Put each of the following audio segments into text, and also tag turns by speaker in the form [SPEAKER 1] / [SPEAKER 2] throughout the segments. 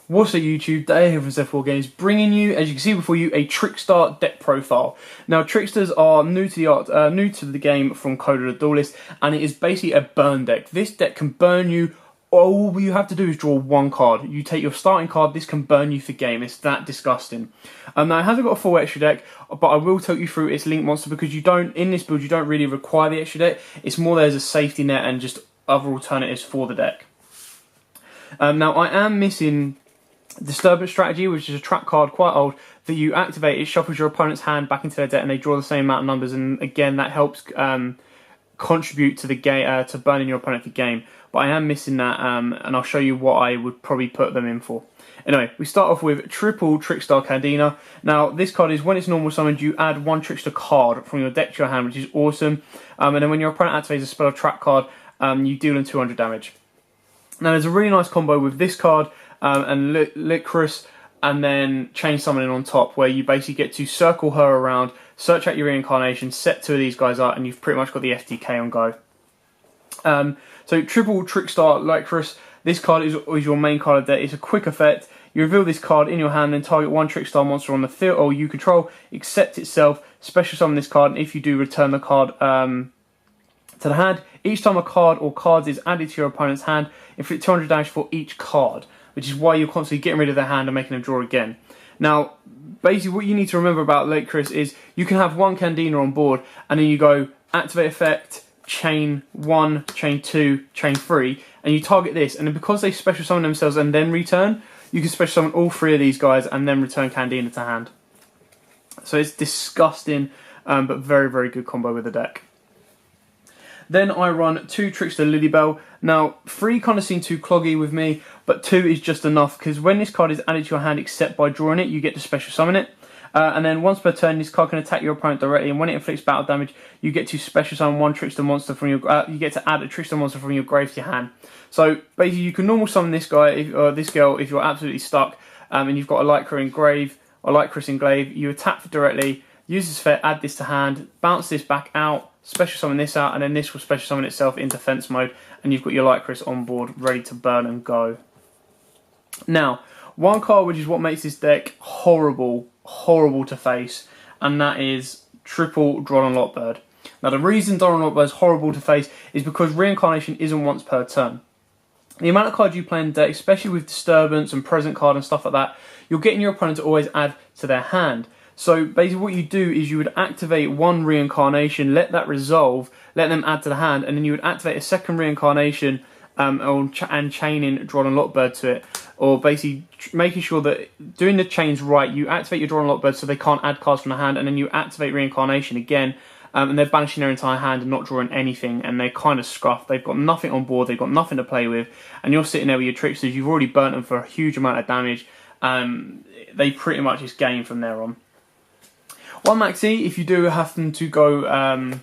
[SPEAKER 1] What's up YouTube, Dave here from Zephyr Wargames, bringing you, as you can see before you, a Trickstar deck profile. Now Trickstars are new to the game from Code of the Duelist, and it is basically a burn deck. This deck can burn you. All you have to do is draw one card. You take your starting card, this can burn you for game. It's that disgusting. Now it hasn't got a full extra deck, but I will take you through its Link Monster because in this build you don't really require the extra deck. It's more there as a safety net and just other alternatives for the deck. Now I am missing Disturbance Strategy, which is a trap card, quite old, that you activate. It shuffles your opponent's hand back into their deck and they draw the same amount of numbers, and again that helps contribute to the game, to burning your opponent for game. But I am missing that, and I'll show you what I would probably put them in for. Anyway, we start off with triple Trickstar Candina. Now this card is, when it's normal summoned, you add one Trickstar card from your deck to your hand, which is awesome. And then when your opponent activates a spell or trap card, you deal them 200 damage. Now there's a really nice combo with this card and Licorice, and then Chain Summoning on top, where you basically get to circle her around, search out your reincarnation, set two of these guys up, and you've pretty much got the FTK on go. So triple Trickstar Licorice, this card is your main card of the deck. It's a quick effect. You reveal this card in your hand, then target one Trickstar monster on the field or you control, accept itself, special summon this card, and if you do, return the card to the hand. Each time a card or cards is added to your opponent's hand, inflict 200 damage for each card, which is why you're constantly getting rid of their hand and making them draw again. Now, basically what you need to remember about Licorice is you can have one Candina on board, and then you go activate effect, chain 1, chain 2, chain 3, and you target this, and then because they special summon themselves and then return, you can special summon all three of these guys and then return Candina to hand. So it's disgusting, but very, very good combo with the deck. Then I run 2 Trickstar Lilybell. Now 3 kind of seem too cloggy with me, but 2 is just enough, because when this card is added to your hand except by drawing it, you get to special summon it. And then once per turn, this card can attack your opponent directly, and when it inflicts battle damage, you get to special summon one Trickstar monster from your. You get to add a Trickstar monster from your grave to your hand. So basically, you can normal summon this guy or this girl if you're absolutely stuck, and you've got a Lycra in grave or Lycris in glaive. You attack directly, use this effect, add this to hand, bounce this back out, special summon this out, and then this will special summon itself in defense mode, and you've got your Lycris on board, ready to burn and go. Now, one card which is what makes this deck horrible to face, and that is triple Dron and Lockbird. Now the reason Dron and Lockbird is horrible to face is because reincarnation isn't once per turn. The amount of cards you play in the deck, especially with disturbance and present card and stuff like that, you're getting your opponent to always add to their hand. So basically what you do is you would activate one reincarnation, let that resolve, let them add to the hand, and then you would activate a second reincarnation and chaining Dron and Lockbird to it. Or basically making sure that doing the chains right, you activate your Dron and Lockbird so they can't add cards from the hand, and then you activate reincarnation again, and they're banishing their entire hand and not drawing anything, and they're kind of scuffed. They've got nothing on board, they've got nothing to play with, and you're sitting there with your Trickstars, you've already burnt them for a huge amount of damage. They pretty much just game from there on. One maxi, if you do happen to go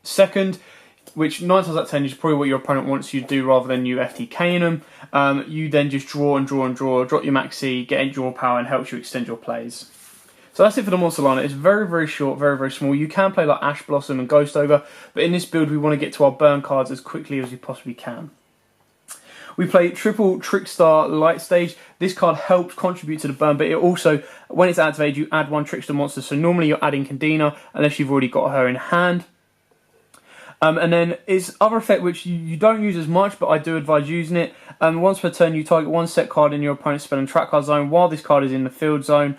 [SPEAKER 1] second, which 9 times out of 10 is probably what your opponent wants you to do rather than you FTKing them, you then just draw and draw and draw, drop your maxi, get a draw power, and helps you extend your plays. So that's it for the monster lineup. It's very, very short, very, very small. You can play like Ash Blossom and Ghost Ogre, but in this build we want to get to our burn cards as quickly as we possibly can. We play triple Trickstar Light Stage. This card helps contribute to the burn, but it also, when it's activated, you add one Trickstar monster. So normally you're adding Candina, unless you've already got her in hand. And then its other effect, which you don't use as much, but I do advise using it. Once per turn, you target one set card in your opponent's spell and trap card zone while this card is in the field zone.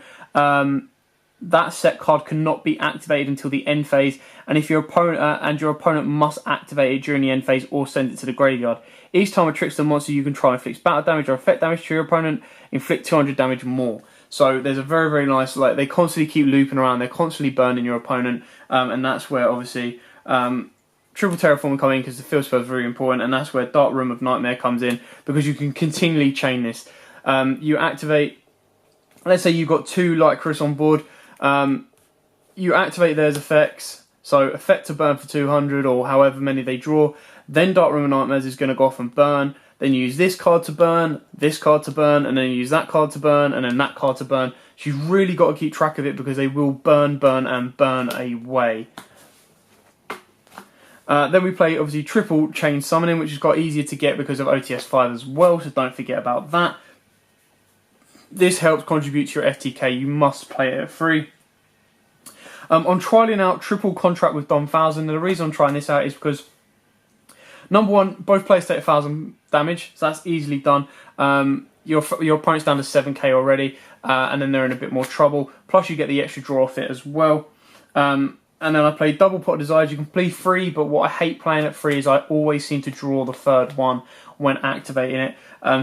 [SPEAKER 1] That set card cannot be activated until the end phase, and if your opponent must activate it during the end phase or send it to the graveyard. Each time a Trickstar monster you control inflicts battle damage or effect damage to your opponent, inflict 200 damage more. So there's a very, very nice, like, they constantly keep looping around, they're constantly burning your opponent, and that's where obviously triple Terraform come in, because the field spell is very important, and that's where Dark Room of Nightmare comes in, because you can continually chain this. You activate, let's say you've got 2 Lycris on board, you activate theirs effects, so effect to burn for 200 or however many they draw, then Dark Room of Nightmares is going to go off and burn, then you use this card to burn, this card to burn, and then you use that card to burn, and then that card to burn. So you've really got to keep track of it, because they will burn, and burn away. Then we play, obviously, triple Chain Summoning, which is quite easier to get because of OTS 5 as well, so don't forget about that. this helps contribute to your FTK. You must play it at free. I'm trialing out triple contract with Don 1000, and the reason I'm trying this out is because, number one, both players take 1000 damage, so that's easily done. Your opponent's down to 7k already, and then they're in a bit more trouble. Plus, you get the extra draw off it as well. And then I play double pot of desires. You can play free, but what I hate playing at free is I always seem to draw the third one when activating it.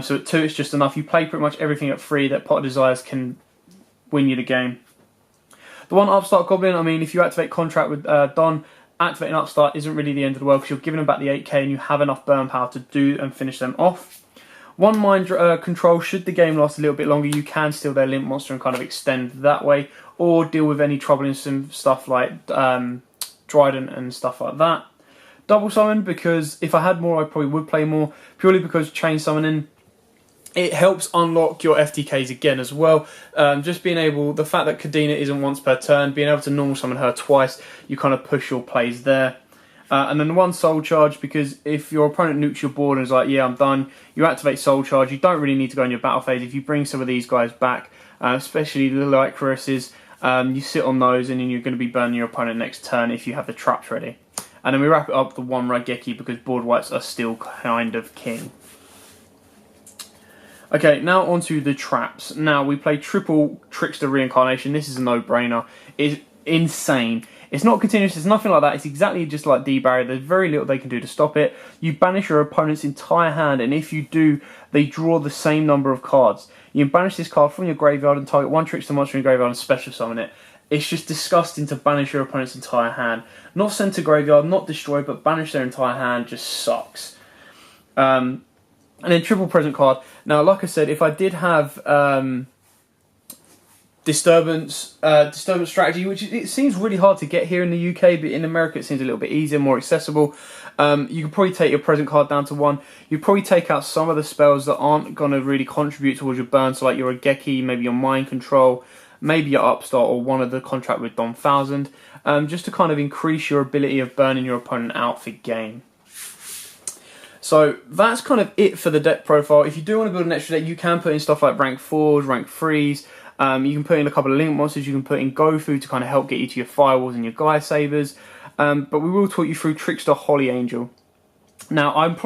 [SPEAKER 1] So at 2, it's just enough. You play pretty much everything at free that pot of desires can win you the game. The one Upstart Goblin, I mean, if you activate contract with Don, activating Upstart isn't really the end of the world because you're giving them back the 8k and you have enough burn power to do and finish them off. One mind control, should the game last a little bit longer, you can steal their Limp Monster and kind of extend that way, or deal with any troublesome stuff like Trident and stuff like that. Double Summon, because if I had more, I probably would play more, purely because Chain Summoning, it helps unlock your FTKs again as well. Just being able, the fact that Kadena isn't once per turn, being able to normal summon her twice, you kind of push your plays there. And then one Soul Charge, because if your opponent nukes your board and is like, yeah, I'm done, you activate Soul Charge. You don't really need to go in your battle phase. If you bring some of these guys back, especially the Light Caresses, you sit on those and then you're going to be burning your opponent next turn if you have the traps ready. And then we wrap it up with the one Raigeki because board wipes are still kind of king. Okay, now onto the traps. Now we play triple Trickstar Reincarnation. This is a no-brainer. It's insane. It's not continuous, it's nothing like that. It's exactly just like D-Barrier. There's very little they can do to stop it. You banish your opponent's entire hand, and if you do, they draw the same number of cards. You can banish this card from your graveyard and target one Trickstar monster in your graveyard and special summon it. It's just disgusting to banish your opponent's entire hand. Not send to graveyard, not destroy, but banish their entire hand just sucks. And then triple present card. Now, like I said, if I did have disturbance strategy, which it seems really hard to get here in the UK, but in America it seems a little bit easier, more accessible. You could probably take your present card down to 1. You'd probably take out some of the spells that aren't going to really contribute towards your burn, so like your Raigeki, maybe your Mind Control, maybe your Upstart, or one of the contract with Don 1000, just to kind of increase your ability of burning your opponent out for game. So that's kind of it for the deck profile. If you do want to build an extra deck, you can put in stuff like rank 4s, rank 3s. You can put in a couple of Link Monsters. You can put in Gofu to kind of help get you to your Firewalls and your Gaia Sabers. But we will talk you through Trickstar Holy Angel. Now, I'm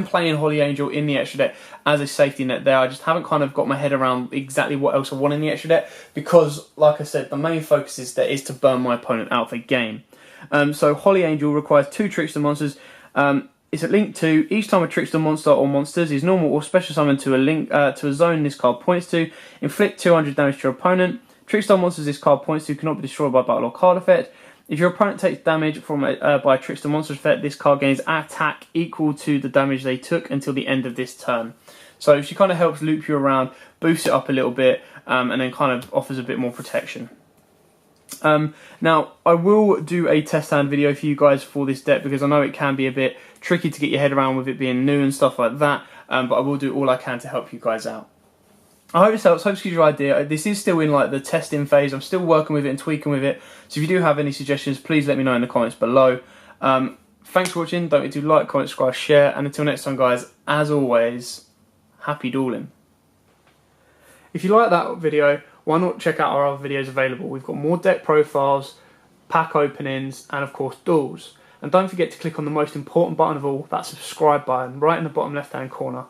[SPEAKER 1] playing Holy Angel in the extra deck as a safety net there. I just haven't kind of got my head around exactly what else I want in the extra deck because, like I said, the main focus is to burn my opponent out for game. So Holy Angel requires 2 Trickstar monsters. It's a link to each time a Trickstar monster or monsters is normal or special summoned to a link to a zone this card points to. Inflict 200 damage to your opponent. Trickstar monsters this card points to cannot be destroyed by battle or card effect. If your opponent takes damage from by a Trickstar monster effect, this card gains attack equal to the damage they took until the end of this turn. So she kind of helps loop you around, boosts it up a little bit, and then kind of offers a bit more protection. Now, I will do a test hand video for you guys for this deck because I know it can be a bit tricky to get your head around with it being new and stuff like that, but I will do all I can to help you guys out. I hope this helps, hope this gives you an idea. This is still in like the testing phase. I'm still working with it and tweaking with it, so if you do have any suggestions, please let me know in the comments below. Thanks for watching, don't forget to like, comment, subscribe, share, and until next time guys, as always, happy dueling. If you like that video, why not check out our other videos available? We've got more deck profiles, pack openings, and of course duels. And don't forget to click on the most important button of all, that subscribe button, right in the bottom left hand corner.